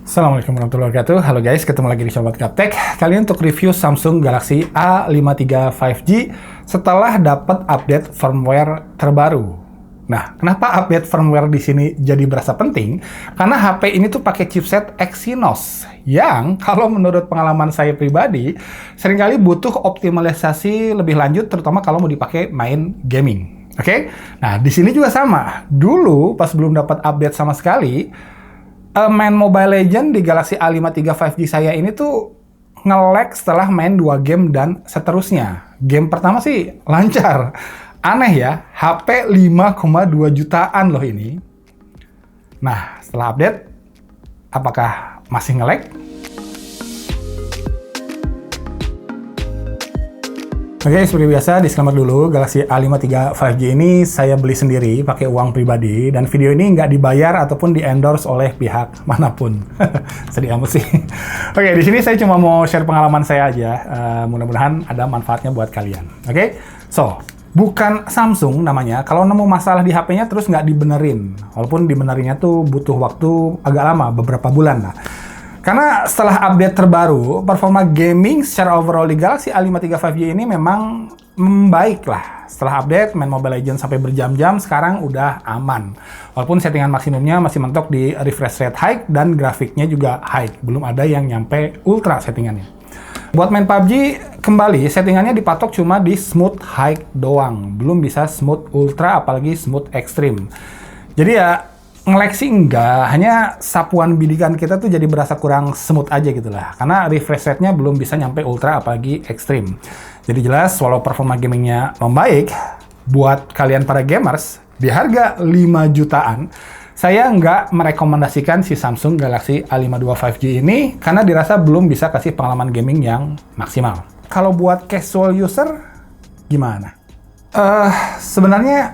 Assalamualaikum warahmatullahi wabarakatuh. Halo guys, ketemu lagi di Sobat Gaptek. Kali ini untuk review Samsung Galaxy A53 5G setelah dapat update firmware terbaru. Nah, kenapa update firmware di sini jadi berasa penting? Karena HP ini tuh pakai chipset Exynos yang kalau menurut pengalaman saya pribadi seringkali butuh optimalisasi lebih lanjut, terutama kalau mau dipakai main gaming. Oke? Nah, di sini juga sama. Dulu pas belum dapat update sama sekali, main Mobile Legends di Galaxy A53 5G saya ini tuh nge-lag setelah main 2 game dan seterusnya. Game pertama sih lancar. Aneh ya, HP 5,2 jutaan loh ini. Nah, setelah update, apakah masih nge-lag? Oke, seperti biasa, disclaimer dulu, Galaxy A53 5G ini saya beli sendiri pakai uang pribadi, dan video ini nggak dibayar ataupun di-endorse oleh pihak manapun. Sedih amat sih. Oke, di sini saya cuma mau share pengalaman saya aja, mudah-mudahan ada manfaatnya buat kalian. Oke, so, bukan Samsung namanya, kalau nemu masalah di HP-nya terus nggak dibenerin, walaupun dibenerinnya tuh butuh waktu agak lama, beberapa bulan lah. Karena setelah update terbaru, performa gaming secara overall di Galaxy A53 5G ini memang membaik lah. Setelah update, main Mobile Legends sampai berjam-jam, sekarang udah aman. Walaupun settingan maksimumnya masih mentok di refresh rate high dan grafiknya juga high. Belum ada yang nyampe ultra settingannya. Buat main PUBG, kembali settingannya dipatok cuma di smooth high doang. Belum bisa smooth ultra, apalagi smooth extreme. Jadi ya, nge-lag sih enggak, hanya sapuan bidikan kita tuh jadi berasa kurang smooth aja gitu lah. Karena refresh rate-nya belum bisa nyampe ultra apalagi ekstrim. Jadi jelas, walau performa gamingnya membaik, buat kalian para gamers, di harga 5 jutaan, saya nggak merekomendasikan si Samsung Galaxy A52 5G ini karena dirasa belum bisa kasih pengalaman gaming yang maksimal. Kalau buat casual user, gimana? Sebenarnya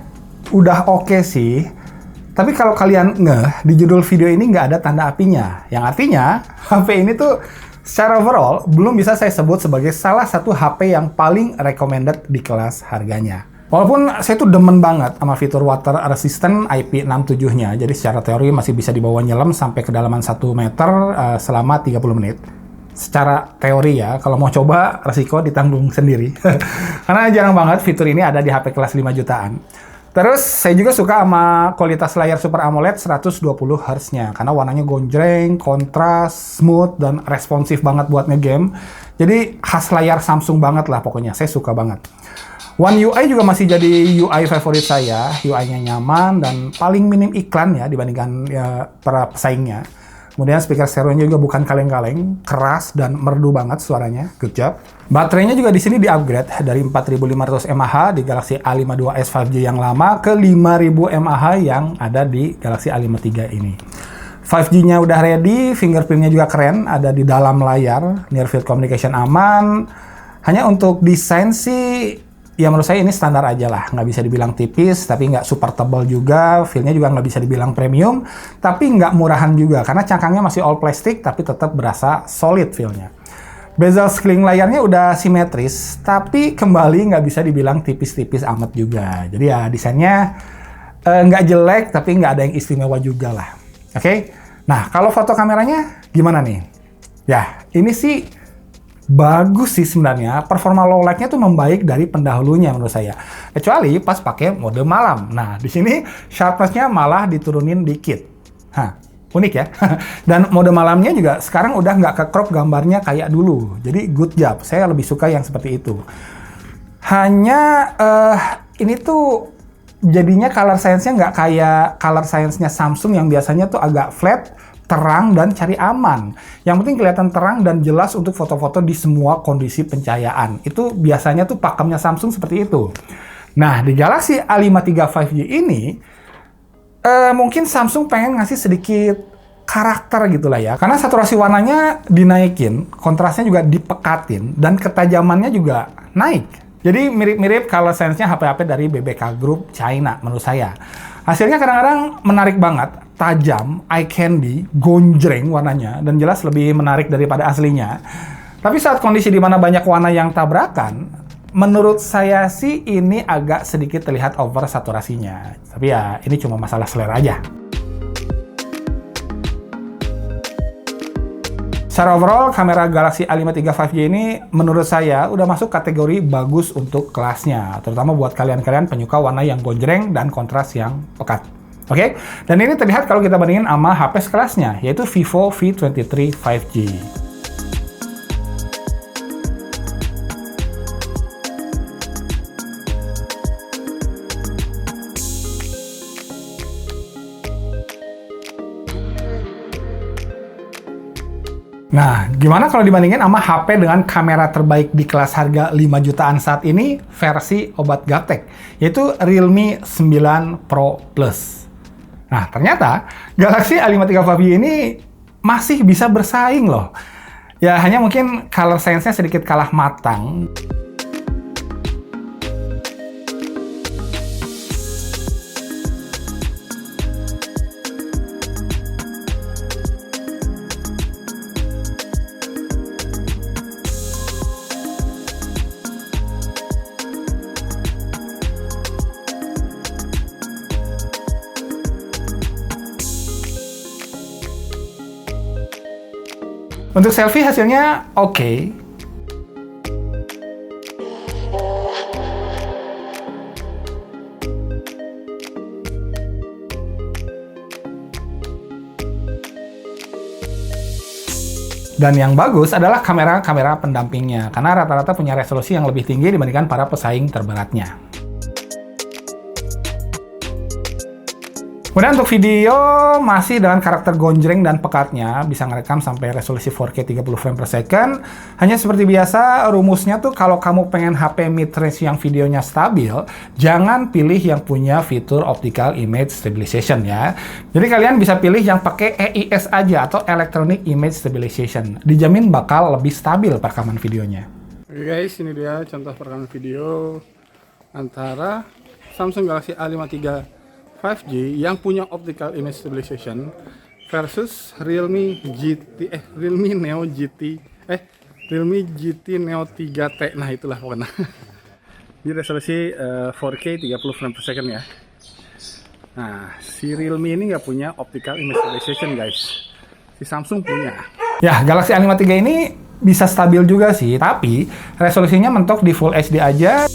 udah oke sih. Tapi kalau kalian ngeh, di judul video ini nggak ada tanda apinya. Yang artinya, HP ini tuh secara overall belum bisa saya sebut sebagai salah satu HP yang paling recommended di kelas harganya. Walaupun saya tuh demen banget sama fitur water resistant IP67-nya. Jadi secara teori masih bisa dibawa nyelam sampai kedalaman 1 meter selama 30 menit. Secara teori ya, kalau mau coba resiko ditanggung sendiri. Karena jarang banget fitur ini ada di HP kelas 5 jutaan. Terus, saya juga suka sama kualitas layar Super AMOLED 120 Hz-nya. Karena warnanya gonjreng, kontras, smooth, dan responsif banget buat nge-game. Jadi, khas layar Samsung banget lah pokoknya. Saya suka banget. One UI juga masih jadi UI favorit saya. UI-nya nyaman dan paling minim iklan ya dibandingkan para pesaingnya. Kemudian speaker stereonya juga bukan kaleng-kaleng, keras dan merdu banget suaranya. Good job. Baterainya juga di sini di-upgrade dari 4500 mAh di Galaxy A52s 5G yang lama ke 5000 mAh yang ada di Galaxy A53 ini. 5G-nya udah ready, fingerprint-nya juga keren, ada di dalam layar, near field communication aman. Hanya untuk desain sih, ya menurut saya ini standar aja lah, nggak bisa dibilang tipis, tapi nggak super tebal juga, feel-nya juga nggak bisa dibilang premium, tapi nggak murahan juga, karena cangkangnya masih all plastik, tapi tetap berasa solid feel-nya. Bezel sekeliling layarnya udah simetris, tapi kembali nggak bisa dibilang tipis-tipis amat juga. Jadi ya desainnya nggak jelek, tapi nggak ada yang istimewa juga lah. Oke? Nah, kalau foto kameranya gimana nih? Ya, ini sih bagus sih sebenarnya, performa low light-nya tuh membaik dari pendahulunya menurut saya. Kecuali pas pakai mode malam. Nah, di sini sharpness-nya malah diturunin dikit. Unik ya. Dan mode malamnya juga sekarang udah nggak ke-crop gambarnya kayak dulu. Jadi good job, saya lebih suka yang seperti itu. Hanya ini tuh jadinya color science-nya nggak kayak color science-nya Samsung yang biasanya tuh agak flat, terang, dan cari aman. Yang penting kelihatan terang dan jelas untuk foto-foto di semua kondisi pencahayaan. Itu biasanya tuh pakemnya Samsung seperti itu. Nah, di Galaxy A53 5G ini, mungkin Samsung pengen ngasih sedikit karakter gitu lah ya. Karena saturasi warnanya dinaikin, kontrasnya juga dipekatin, dan ketajamannya juga naik. Jadi mirip-mirip color science-nya HP-HP dari BBK Group China menurut saya. Hasilnya kadang-kadang menarik banget, tajam, eye candy, gonjreng warnanya, dan jelas lebih menarik daripada aslinya. Tapi saat kondisi di mana banyak warna yang tabrakan, menurut saya sih ini agak sedikit terlihat over saturasinya. Tapi ya ini cuma masalah selera aja. Secara overall, kamera Galaxy A53 5G ini menurut saya udah masuk kategori bagus untuk kelasnya, terutama buat kalian-kalian penyuka warna yang gonjreng dan kontras yang pekat. Oke, dan ini terlihat kalau kita bandingin sama HP sekelasnya, yaitu Vivo V23 5G. Nah, gimana kalau dibandingin sama HP dengan kamera terbaik di kelas harga 5 jutaan saat ini versi obat gaptek, yaitu Realme 9 Pro Plus. Nah, ternyata Galaxy A53 5G ini masih bisa bersaing loh. Ya, hanya mungkin color science-nya sedikit kalah matang. Untuk selfie hasilnya oke. Dan yang bagus adalah kamera-kamera pendampingnya, karena rata-rata punya resolusi yang lebih tinggi dibandingkan para pesaing terberatnya. Kemudian untuk video masih dengan karakter gonjreng dan pekatnya, bisa ngerekam sampai resolusi 4K 30 frame per second. Hanya seperti biasa, rumusnya tuh kalau kamu pengen HP mid-range yang videonya stabil, jangan pilih yang punya fitur Optical Image Stabilization ya. Jadi kalian bisa pilih yang pakai EIS aja atau Electronic Image Stabilization. Dijamin bakal lebih stabil perekaman videonya. Oke guys, ini dia contoh perekaman video antara Samsung Galaxy A53 5G yang punya Optical Image Stabilization versus Realme GT Neo 3T. Nah, itulah pokoknya. Di resolusi 4K 30 frame per second ya. Nah, si Realme ini nggak punya Optical Image Stabilization guys. Si Samsung punya. Ya, Galaxy A53 ini bisa stabil juga sih, tapi resolusinya mentok di Full HD aja.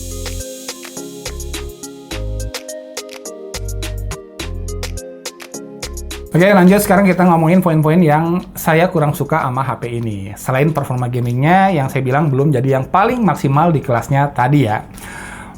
Oke, lanjut sekarang kita ngomongin poin-poin yang saya kurang suka sama HP ini. Selain performa gamingnya yang saya bilang belum jadi yang paling maksimal di kelasnya tadi ya.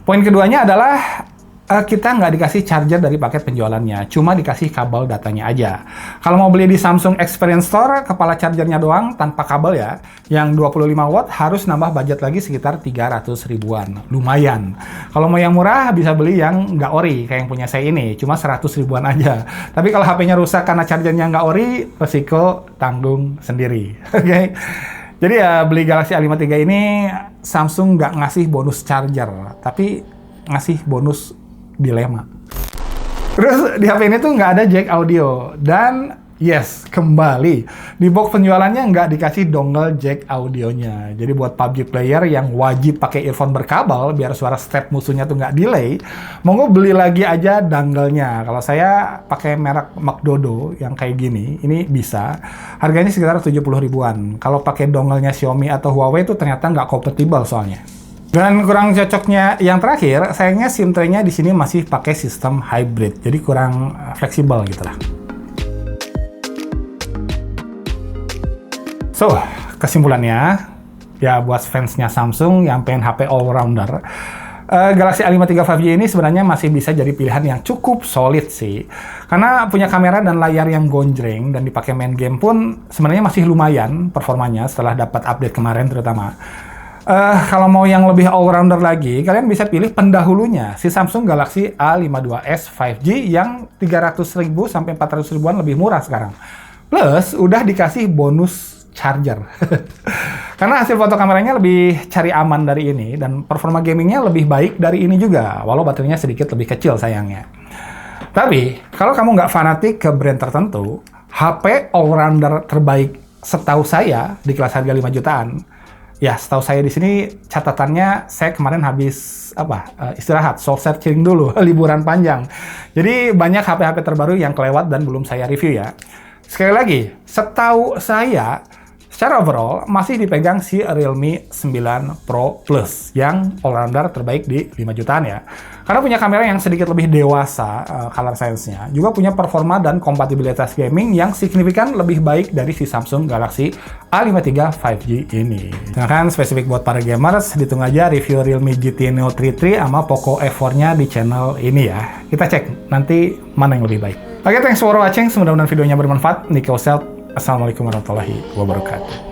Poin keduanya adalah kita nggak dikasih charger dari paket penjualannya, cuma dikasih kabel datanya aja. Kalau mau beli di Samsung Experience Store, kepala chargernya doang tanpa kabel ya, yang 25 watt harus nambah budget lagi sekitar 300 ribuan. Lumayan. Kalau mau yang murah bisa beli yang nggak ori, kayak yang punya saya ini, cuma 100 ribuan aja. Tapi kalau HP-nya rusak karena chargernya nggak ori, resiko tanggung sendiri. Oke. Jadi ya beli Galaxy A53 ini Samsung nggak ngasih bonus charger, tapi ngasih bonus dilema. Terus di HP ini tuh nggak ada jack audio, dan yes, kembali di box penjualannya nggak dikasih dongle jack audionya. Jadi buat PUBG player yang wajib pakai earphone berkabel biar suara step musuhnya tuh nggak delay, monggo beli lagi aja dangle-nya. Kalau saya pakai merek McDodo yang kayak gini, ini bisa. Harganya sekitar 70 ribuan. Kalau pakai dongle-nya Xiaomi atau Huawei itu ternyata nggak kompatibel soalnya. Dan kurang cocoknya yang terakhir, sayangnya SIM tray-nya di sini masih pakai sistem hybrid, jadi kurang fleksibel gitu lah. So, kesimpulannya, ya buat fansnya Samsung yang pengen HP all-rounder, Galaxy A53 5G ini sebenarnya masih bisa jadi pilihan yang cukup solid sih. Karena punya kamera dan layar yang gonjreng dan dipakai main game pun sebenarnya masih lumayan performanya setelah dapat update kemarin terutama. Kalau mau yang lebih all-rounder lagi, kalian bisa pilih pendahulunya, si Samsung Galaxy A52s 5G yang 300.000 sampai 400 ribuan lebih murah sekarang. Plus, udah dikasih bonus charger. Karena hasil foto kameranya lebih cari aman dari ini, dan performa gamingnya lebih baik dari ini juga, walau baterainya sedikit lebih kecil sayangnya. Tapi, kalau kamu nggak fanatik ke brand tertentu, HP all-rounder terbaik setahu saya di kelas harga 5 jutaan, ya, setahu saya di sini catatannya saya kemarin habis istirahat, soul searching dulu, liburan panjang. Jadi banyak HP-HP terbaru yang kelewat dan belum saya review ya. Sekali lagi, setahu saya Secara overall, masih dipegang si Realme 9 Pro Plus yang all-rounder terbaik di 5 jutaan ya. Karena punya kamera yang sedikit lebih dewasa, color science-nya, juga punya performa dan kompatibilitas gaming yang signifikan lebih baik dari si Samsung Galaxy A53 5G ini. Sedangkan spesifik buat para gamers, ditunggu aja review Realme GT Neo 33 sama Poco F4-nya di channel ini ya. Kita cek nanti mana yang lebih baik. Oke, thanks for watching. Mudah-mudahan videonya bermanfaat. Nico Self. Assalamualaikum warahmatullahi wabarakatuh.